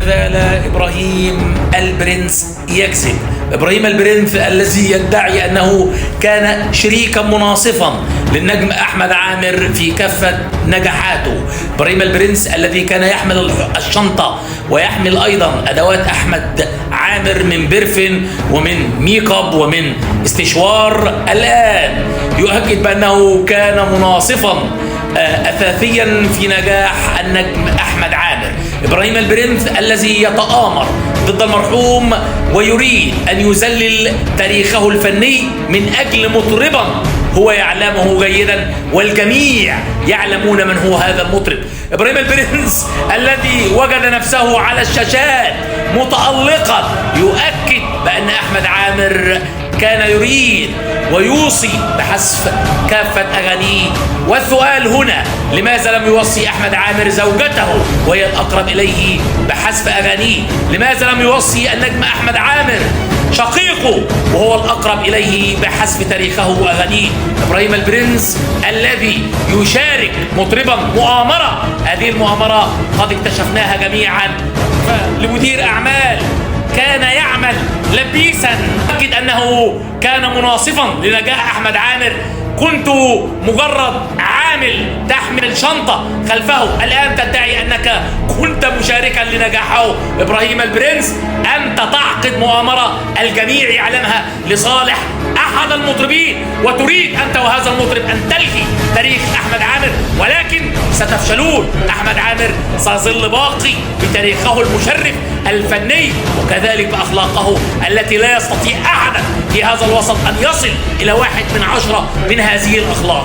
زال إبراهيم البرنس يكذب. إبراهيم البرنس الذي يدعي أنه كان شريكا مناصفا للنجم أحمد عامر في كافة نجاحاته. إبراهيم البرنس الذي كان يحمل الشنطة ويحمل أيضا أدوات أحمد عامر من برفن ومن ميك اب ومن استشوار، الآن يؤكد بأنه كان مناصفا أساسيا في نجاح النجم أحمد عامر. إبراهيم البرنس الذي يتآمر ضد المرحوم ويريد أن يذلل تاريخه الفني من أجل مطربا هو يعلمه جيدا والجميع يعلمون من هو هذا المطرب. إبراهيم البرنس الذي وجد نفسه على الشاشات متألقا يؤكد بأن أحمد عامر كان يريد ويوصي بحذف كافة أغانيه. والسؤال هنا، لماذا لم يوصي أحمد عامر زوجته وهي الأقرب إليه بحذف أغانيه؟ لماذا لم يوصي النجم أحمد عامر شقيقه وهو الأقرب إليه بحذف تاريخه وأغانيه؟ إبراهيم البرنس الذي يشارك مطربا مؤامرة، هذه المؤامرة قد اكتشفناها جميعا. لمدير أعمال كان يعمل لبيسا، أكد أنه كان مناصفا لنجاح أحمد عامر. كنت مجرد عامل تحمل الشنطة خلفه، الآن تدعي أنك كنت مشاركا لنجاحه. إبراهيم البرنس أنت تعقد مؤامرة الجميع يعلمها لصالح أحد المطربين، وتريد أنت وهذا المطرب أن تلغي تاريخ أحمد عامر، ولكن ستفشلون. أحمد عامر سيظل باقي بتاريخه المشرف الفني وكذلك بأخلاقه التي لا يستطيع أحدا في هذا الوسط أن يصل إلى 1 من 10 من هذه الأخلاق.